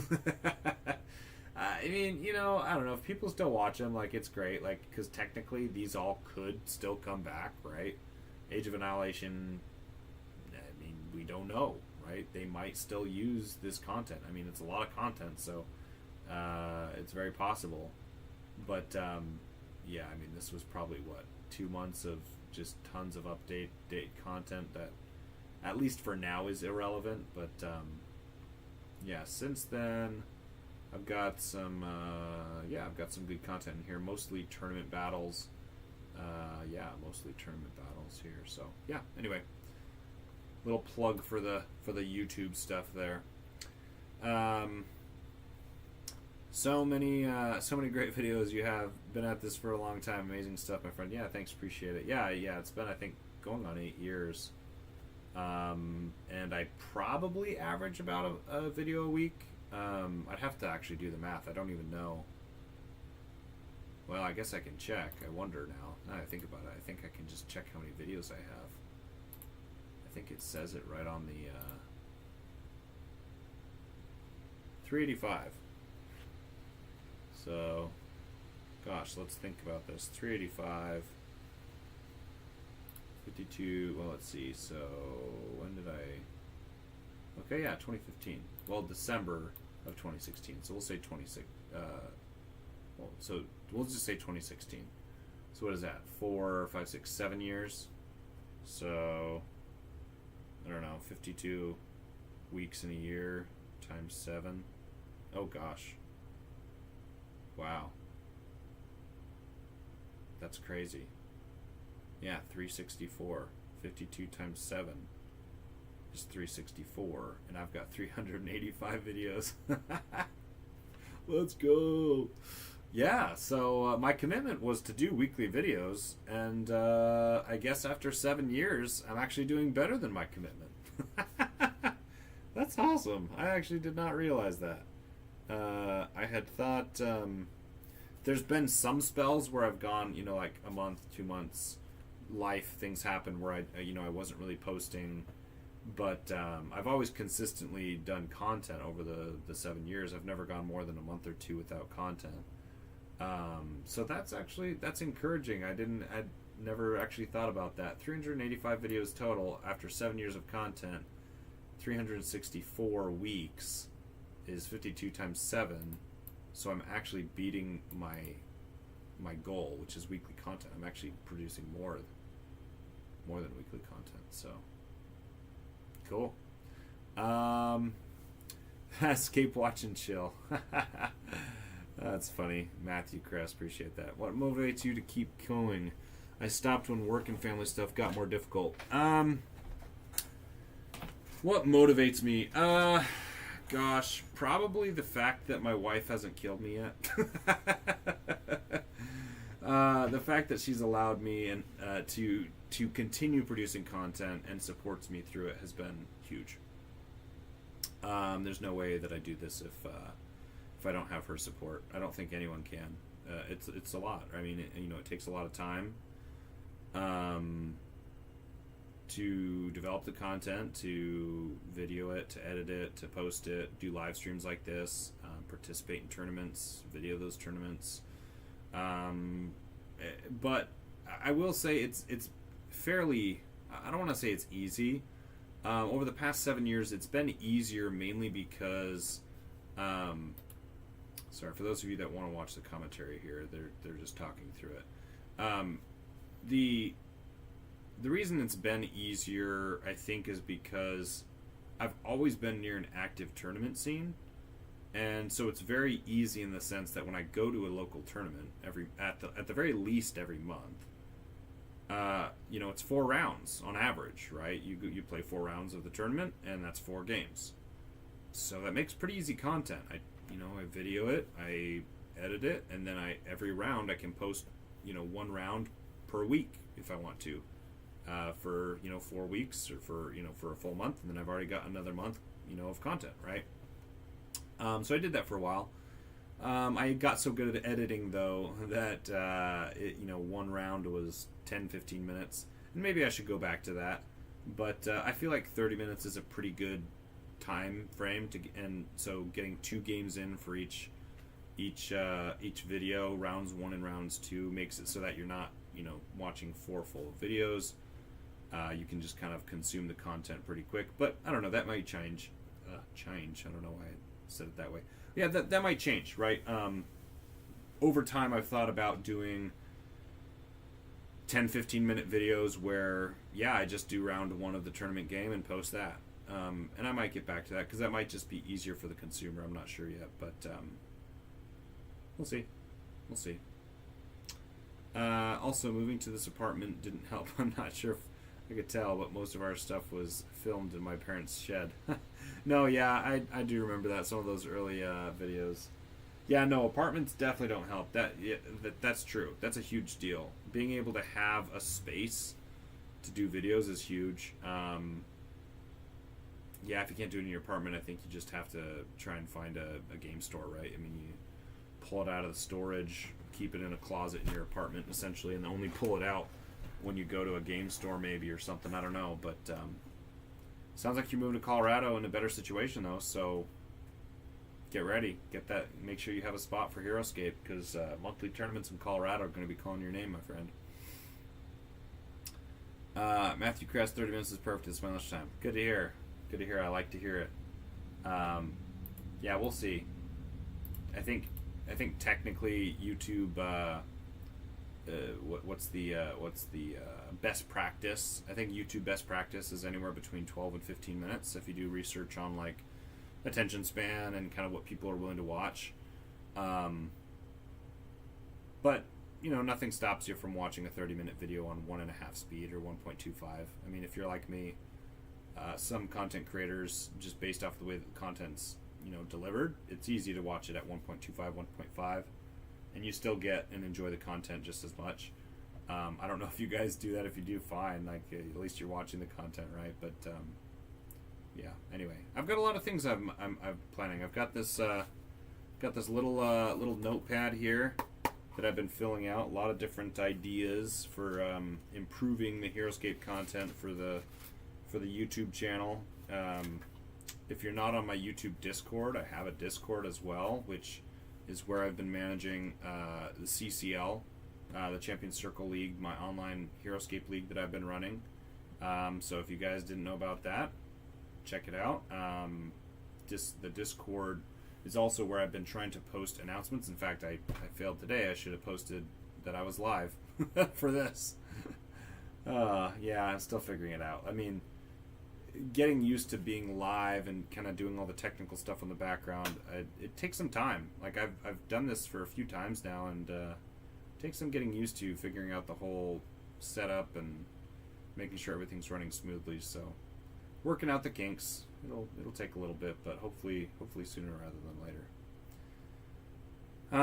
I mean, I don't know. If people still watch them, like, it's great. Like, because technically these all could still come back, right? Age of Annihilation, I mean, we don't know, right? They might still use this content. I mean, it's a lot of content, so it's very possible. But, yeah, I mean, this was probably, 2 months of just tons of date content that, at least for now, is irrelevant. But yeah, since then I've got some good content in here, mostly tournament battles. Mostly tournament battles here. So yeah, anyway, little plug for the YouTube stuff there. So many great videos. You have been at this for a long time. Amazing stuff, my friend. Yeah, thanks, appreciate it. Yeah, it's been, I think, going on 8 years. And I probably average about a video a week. I'd have to actually do the math. I don't even know. Well, I guess I can check. I wonder now. Now I think about it, I think I can just check how many videos I have. I think it says it right on the 385. So, gosh, let's think about this. 385. 52, well, let's see, so when did I... Okay, yeah, 2015. Well, December of 2016, so we'll say 26... so we'll just say 2016. So what is that? 4, 5, 6, 7 years? So, I don't know, 52 weeks in a year times 7. Oh, gosh. Wow. That's crazy. Yeah, 364. 52 times 7 is 364. And I've got 385 videos. Let's go. Yeah, so my commitment was to do weekly videos. And I guess after 7 years, I'm actually doing better than my commitment. That's awesome. I actually did not realize that. I had thought there's been some spells where I've gone, like a month, 2 months, life things happen where I wasn't really posting, but I've always consistently done content over the 7 years. I've never gone more than a month or two without content. So that's encouraging. I'd never actually thought about that. 385 videos total after 7 years of content. 364 weeks is 52 times 7, so I'm actually beating my goal, which is weekly content. I'm actually producing more than weekly content, so cool. Escape, watch, and chill. That's funny. Matthew Crest, appreciate that. What motivates you to keep going? I stopped when work and family stuff got more difficult. What motivates me? Gosh, probably the fact that my wife hasn't killed me yet. The fact that she's allowed me and to continue producing content and supports me through it has been huge. There's no way that I do this if I don't have her support. I don't think anyone can. It's a lot. I mean, it takes a lot of time. To develop the content, to video it, to edit it, to post it, do live streams like this, participate in tournaments, video those tournaments. But I will say it's fairly, I don't want to say it's easy. Over the past 7 years, it's been easier mainly because, sorry, for those of you that want to watch the commentary here, they're just talking through it. The reason it's been easier, I think, is because I've always been near an active tournament scene, and so it's very easy in the sense that when I go to a local tournament at the very least every month, it's 4 rounds on average, right? You play 4 rounds of the tournament, and that's 4 games, so that makes pretty easy content. I video it, I edit it, and then every round I can post 1 round per week if I want to. For 4 weeks or for a full month, and then I've already got another month of content, right? So I did that for a while. I got so good at editing though that 1 round was 10-15 minutes, and maybe I should go back to that, but I feel like 30 minutes is a pretty good time frame and so getting 2 games in for each video, rounds 1 and rounds 2, makes it so that you're not watching 4 full videos. You can just kind of consume the content pretty quick, but I don't know, that might change. I don't know why I said it that way. Yeah, that might change, right? Over time, I've thought about doing 10-15 minute videos where, I just do round 1 of the tournament game and post that. And I might get back to that because that might just be easier for the consumer. I'm not sure yet, but we'll see. Also, moving to this apartment didn't help. I'm not sure if I could tell, but most of our stuff was filmed in my parents' shed. No, yeah, I do remember that, some of those early videos. Yeah, no, apartments definitely don't help. That's true. That's a huge deal. Being able to have a space to do videos is huge. Yeah, if you can't do it in your apartment, I think you just have to try and find a game store, right? I mean, you pull it out of the storage, keep it in a closet in your apartment, essentially, and only pull it out when you go to a game store maybe or something. I don't know, but sounds like you're moving to Colorado in a better situation, though, so get ready. Make sure you have a spot for HeroScape, because monthly tournaments in Colorado are going to be calling your name, my friend. Matthew Crest, 30 minutes is perfect. It's my lunchtime. Good to hear. I like to hear it. Yeah, we'll see. I think technically YouTube. What's the best practice? I think YouTube best practice is anywhere between 12 and 15 minutes. If you do research on like attention span and kind of what people are willing to watch, but nothing stops you from watching a 30-minute video on 1.5 speed or 1.25. I mean, if you're like me, some content creators, just based off the way that the content's delivered, it's easy to watch it at 1.25, 1.5, and you still get and enjoy the content just as much. I don't know if you guys do that. If you do, fine. Like, at least you're watching the content, right? But yeah. Anyway, I've got a lot of things I'm planning. I've got this little little notepad here that I've been filling out. A lot of different ideas for improving the Heroescape content for the YouTube channel. If you're not on my YouTube Discord, I have a Discord as well, which is where I've been managing the CCL, the Champions Circle League, my online Heroescape league that I've been running. So if you guys didn't know about that, check it out. The Discord is also where I've been trying to post announcements. In fact, I failed today. I should have posted that I was live for this. Yeah, I'm still figuring it out. I mean, getting used to being live and kind of doing all the technical stuff in the background, it takes some time. Like, I've done this for a few times now, and it takes some getting used to figuring out the whole setup and making sure everything's running smoothly. So, working out the kinks. It'll take a little bit, but hopefully sooner rather than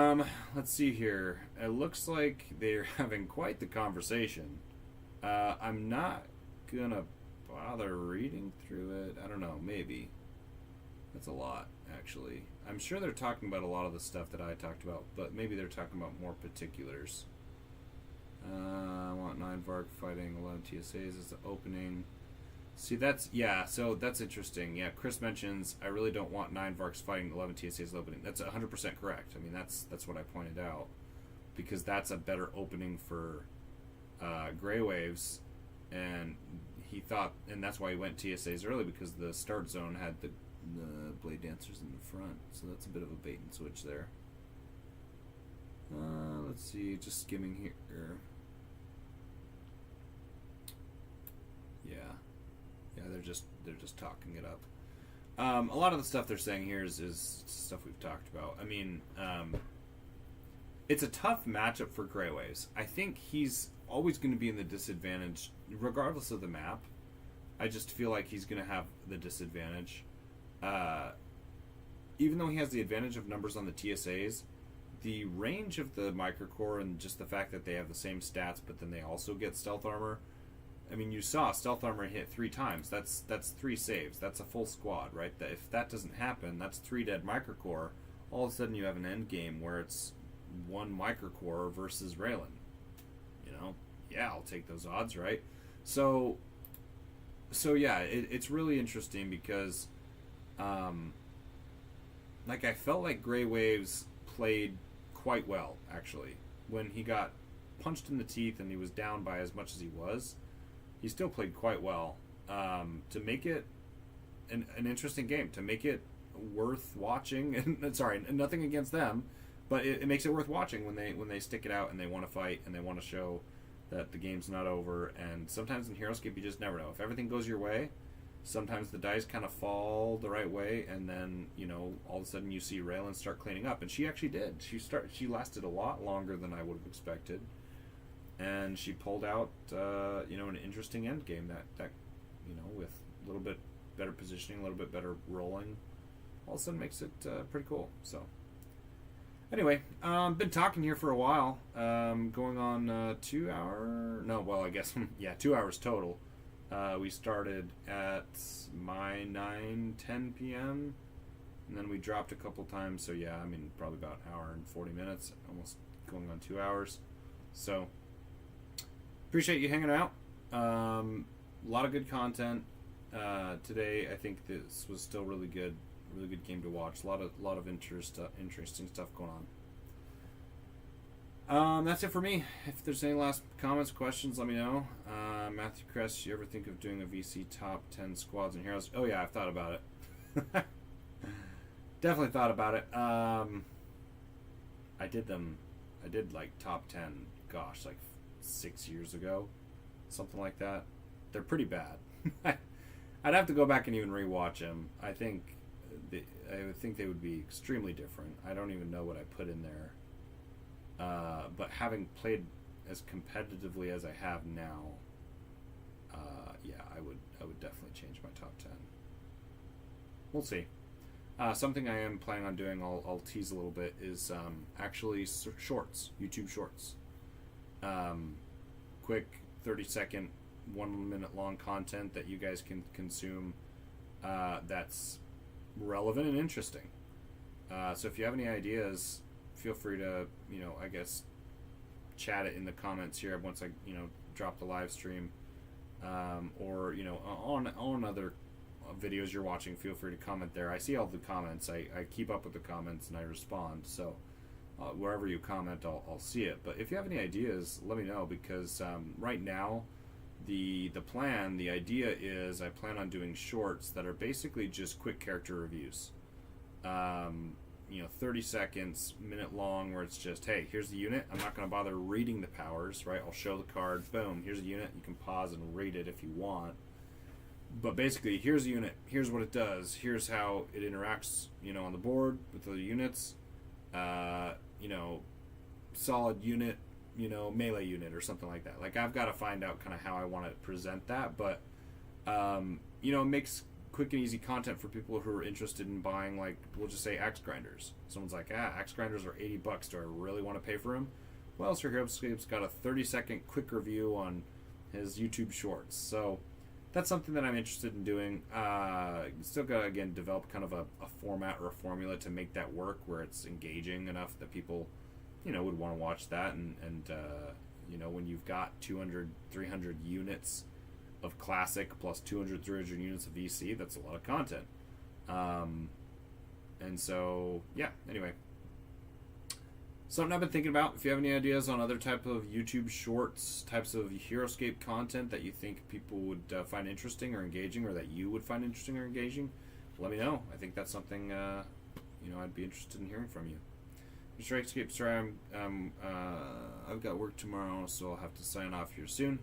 later. Let's see here. It looks like they're having quite the conversation. I'm not gonna bother reading through it. I don't know, maybe. That's a lot, actually. I'm sure they're talking about a lot of the stuff that I talked about, but maybe they're talking about more particulars. I want 9 Varg fighting 11 TSAs as the opening. See, so that's interesting. Yeah, Chris mentions, I really don't want 9 Varks fighting 11 TSAs as the opening. That's 100% correct. I mean, that's what I pointed out. Because that's a better opening for Grey Waves, and he thought, and that's why he went TSAs early, because the start zone had the Blade Dancers in the front, so that's a bit of a bait and switch there. Let's see, just skimming here. Yeah, they're just talking it up. A lot of the stuff they're saying here is stuff we've talked about. I mean, it's a tough matchup for Grey Waves. I think he's always going to be in the disadvantage, regardless of the map. I just feel like he's going to have the disadvantage. Even though he has the advantage of numbers on the TSAs, the range of the Microcore and just the fact that they have the same stats, but then they also get stealth armor. I mean, you saw stealth armor hit 3 times. That's 3 saves. That's a full squad, right? If that doesn't happen, that's 3 dead Microcore. All of a sudden, you have an end game where it's 1 Microcore versus Raylan. You know, yeah, I'll take those odds, right? So yeah, it's really interesting because, like, I felt like Grey Waves played quite well, actually. When he got punched in the teeth and he was down by as much as he was, he still played quite well to make it an interesting game, to make it worth watching. And sorry, nothing against them, but it makes it worth watching when they stick it out and they want to fight and they want to show that the game's not over. And sometimes in Heroescape you just never know. If everything goes your way, sometimes the dice kind of fall the right way, and then, you know, all of a sudden you see Raylan start cleaning up, and she actually did. She lasted a lot longer than I would have expected. And she pulled out, an interesting end game that, with a little bit better positioning, a little bit better rolling, all of a sudden makes it pretty cool. So, anyway, been talking here for a while, going on 2 hour. No, well, I guess 2 hours total. We started at my 9:10 p.m. and then we dropped a couple times. So yeah, I mean probably about an hour and 40 minutes, almost going on 2 hours. So. Appreciate you hanging out. A lot of good content today. I think this was still really good game to watch. A lot of interesting stuff going on. That's it for me. If there's any last comments, questions, let me know. Matthew Kress, you ever think of doing a VC top 10 squads and heroes? Oh yeah, I've thought about it. Definitely thought about it. I did like top 10. Gosh, like 6 years ago, something like that. They're pretty bad. I'd have to go back and even rewatch them. I would think they would be extremely different. I don't even know what I put in there. But having played as competitively as I have now, I would definitely change my top 10. We'll see. Something I am planning on doing, I'll tease a little bit, is actually shorts, YouTube shorts. Quick 30-second, 1 minute long content that you guys can consume that's relevant and interesting. So if you have any ideas, feel free to, I guess, chat it in the comments here once I, drop the live stream, or on other videos you're watching. Feel free to comment there. I see all the comments. I keep up with the comments and I respond. So wherever you comment, I'll see it. But if you have any ideas, let me know, because right now the idea is I plan on doing shorts that are basically just quick character reviews. 30 seconds, minute long, where it's just, hey, here's the unit. I'm not going to bother reading the powers, right? I'll show the card. Boom, here's a unit. You can pause and read it if you want. But basically, here's a unit. Here's what it does. Here's how it interacts, on the board with the units. Solid unit, melee unit or something like that. Like, I've got to find out kind of how I want to present that. But, it makes quick and easy content for people who are interested in buying, like, we'll just say axe grinders. Someone's like, axe grinders are $80. Do I really want to pay for them? Well, Sir HeroScape's got a 30-second quick review on his YouTube shorts. So that's something that I'm interested in doing. Still got to, again, develop kind of a format or a formula to make that work, where it's engaging enough that people, would want to watch that. And when you've got 200, 300 units of classic plus 200, 300 units of VC, that's a lot of content. And so, yeah, anyway. Something I've been thinking about. If you have any ideas on other type of YouTube shorts, types of HeroScape content that you think people would find interesting or engaging, or that you would find interesting or engaging, let me know. I think that's something, I'd be interested in hearing from you. Mr. HeroScape, sorry, I've got work tomorrow, so I'll have to sign off here soon.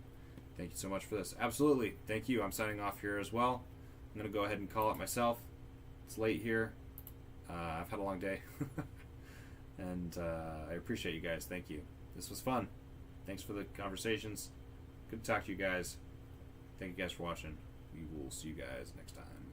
Thank you so much for this. Absolutely. Thank you. I'm signing off here as well. I'm going to go ahead and call it myself. It's late here. I've had a long day. And I appreciate you guys. Thank you. This was fun. Thanks for the conversations. Good to talk to you guys. Thank you guys for watching. We will see you guys next time.